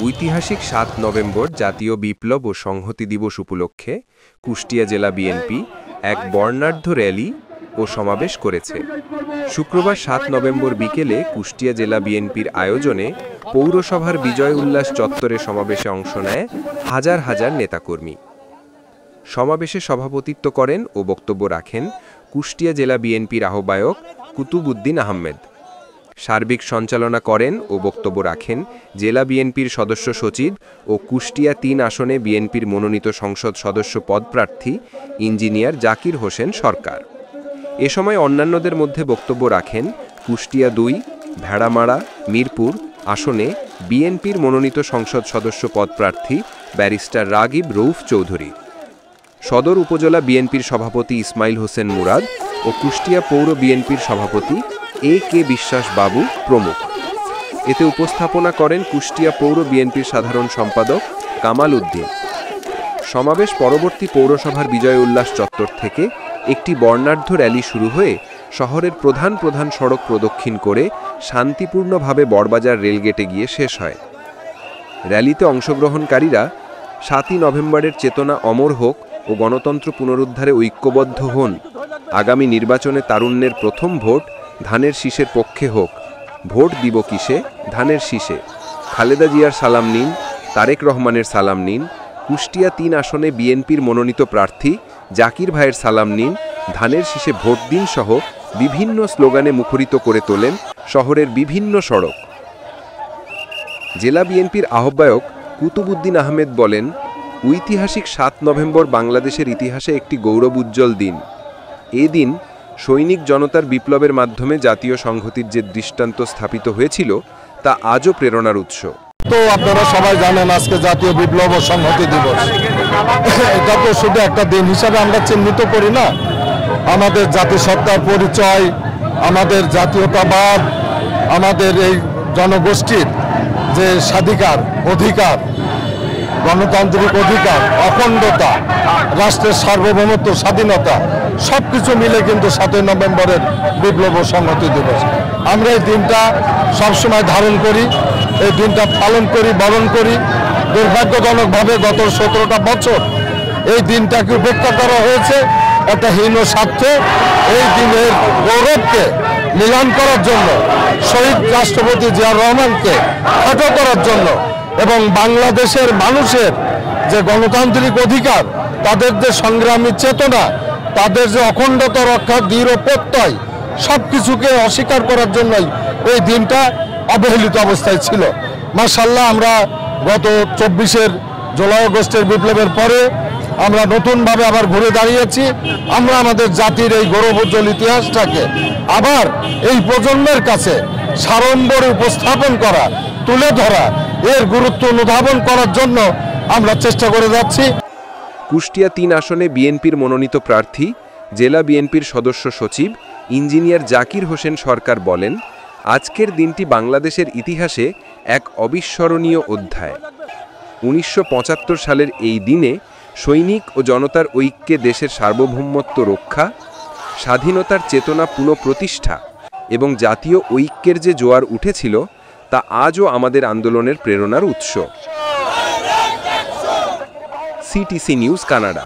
ঐতিহাসিক ৭ নভেম্বর জাতীয় বিপ্লব ও সংহতি দিবস উপলক্ষে কুষ্টিয়া জেলা বিএনপি এক বর্ণাঢ্য র্যালি ও সমাবেশ করেছে। শুক্রবার ৭ নভেম্বর বিকেলে কুষ্টিয়া জেলা বিএনপির আয়োজনে পৌরসভার বিজয় উল্লাস চত্বরে সমাবেশে অংশ নেয় হাজার হাজার নেতাকর্মী। সমাবেশে সভাপতিত্ব করেন ও বক্তব্য রাখেন কুষ্টিয়া জেলা বিএনপির আহ্বায়ক কুতুবউদ্দিন আহমেদ। সার্বিক সঞ্চালনা করেন ও বক্তব্য রাখেন জেলা বিএনপির সদস্য সচিব ও কুষ্টিয়া ৩ আসনে বিএনপির মনোনীত সংসদ সদস্য পদপ্রার্থী ইঞ্জিনিয়ার জাকির হোসেন সরকার। এ সময় অন্যান্যদের মধ্যে বক্তব্য রাখেন কুষ্টিয়া ২, ভেড়ামারা, মিরপুর আসনে বিএনপির মনোনীত সংসদ সদস্য পদপ্রার্থী ব্যারিস্টার রাগিব রউফ চৌধুরী, সদর উপজেলা বিএনপির সভাপতি ইসমাইল হোসেন মুরাদ ও কুষ্টিয়া পৌর বিএনপির সভাপতি এ.কে. বিশ্বাস বাবু প্রমুখ। এতে উপস্থাপনা করেন কুষ্টিয়া পৌর বিএনপির সাধারণ সম্পাদক কামাল উদ্দিন। সমাবেশ পরবর্তী পৌরসভার বিজয় উল্লাস চত্বর থেকে একটি বর্ণাঢ্য র্যালি শুরু হয়ে শহরের প্রধান প্রধান সড়ক প্রদক্ষিণ করে শান্তিপূর্ণভাবে বড়বাজার রেলগেটে গিয়ে শেষ হয়। র্যালিতে অংশগ্রহণকারীরা ৭ই নভেম্বরের চেতনা অমর হোক ও গণতন্ত্র পুনরুদ্ধারে ঐক্যবদ্ধ হন, আগামী নির্বাচনে তারুণ্যের প্রথম ভোট ধানের শীষের পক্ষে হোক, ভোট দিব কিসে ধানের শীষে, খালেদা জিয়ার সালাম নিন, তারেক রহমানের সালাম নিন, কুষ্টিয়া ৩ আসনে বিএনপির মনোনীত প্রার্থী জাকির ভাইয়ের সালাম নিন, ধানের শীষে ভোট দিন সহ বিভিন্ন স্লোগানে মুখরিত করে তোলেন শহরের বিভিন্ন সড়ক। জেলা বিএনপির আহ্বায়ক কুতুবউদ্দিন আহমেদ বলেন, ঐতিহাসিক ৭ নভেম্বর বাংলাদেশের ইতিহাসে একটি গৌরবোজ্জ্বল দিন। এ দিন সৈনিক জনতার বিপ্লবের মাধ্যমে জাতীয় সংহতির যে দৃষ্টান্ত স্থাপিত হয়েছিল তা আজও প্রেরণার উৎস। তো আপনারা সবাই জানেন আজকে জাতীয় বিপ্লব ও সংহতি দিবস। এটা তো শুধু একটা দিন হিসাবে আমরা চিহ্নিত করি না, আমাদের জাতিসত্তার পরিচয়, আমাদের জাতীয়তাবাদ, আমাদের এই জনগোষ্ঠীর যে স্বাধিকার অধিকার, গণতান্ত্রিক অধিকার, অখণ্ডতা, রাষ্ট্রের সার্বভৌমত্ব, স্বাধীনতা সবকিছু মিলে কিন্তু ৭ই নভেম্বরের বিপ্লব ও সংহতি দিবস। আমরা এই দিনটা সবসময় ধারণ করি, এই দিনটা পালন করি, বরণ করি। দুর্ভাগ্যজনকভাবে গত ১৭টা বছর এই দিনটাকে উপেক্ষা করা হয়েছে একটা হীন স্বার্থে। এই দিনের গৌরবকে মিলান করার জন্য, শহীদ রাষ্ট্রপতি জিয়াউর রহমানকে খাটো করার জন্য এবং বাংলাদেশের মানুষের যে গণতান্ত্রিক অধিকার, তাদের যে সংগ্রামী চেতনা, তাদের যে অখণ্ডতা রক্ষার দৃঢ় প্রত্যয়, সব কিছুকে অস্বীকার করার জন্যই এই দিনটা অবহেলিত অবস্থায় ছিল। মাশাআল্লাহ, আমরা গত ২৪ জুলাই আগস্টের বিপ্লবের পরে আমরা নতুনভাবে আবার ঘুরে দাঁড়িয়েছি। আমরা আমাদের জাতির এই গৌরবোজ্জ্বল ইতিহাসটাকে আবার এই প্রজন্মের কাছে সাড়ম্বরে উপস্থাপন করা, তুলে ধরা, এর গুরুত্ব অনুধাবন করার জন্য আমরা চেষ্টা করে যাচ্ছি। কুষ্টিয়া ৩ আসনে বিএনপির মনোনীত প্রার্থী জেলা বিএনপির সদস্য সচিব ইঞ্জিনিয়ার জাকির হোসেন সরকার বলেন, আজকের দিনটি বাংলাদেশের ইতিহাসে এক অবিস্মরণীয় অধ্যায়। ১৯৭৫ সালের এই দিনে সৈনিক ও জনতার ঐক্যে দেশের সার্বভৌমত্ব রক্ষা, স্বাধীনতার চেতনা পুনঃপ্রতিষ্ঠা এবং জাতীয় ঐক্যের যে জোয়ার উঠেছিল তা আজও আমাদের আন্দোলনের প্রেরণার উৎস। CTC news, Canada.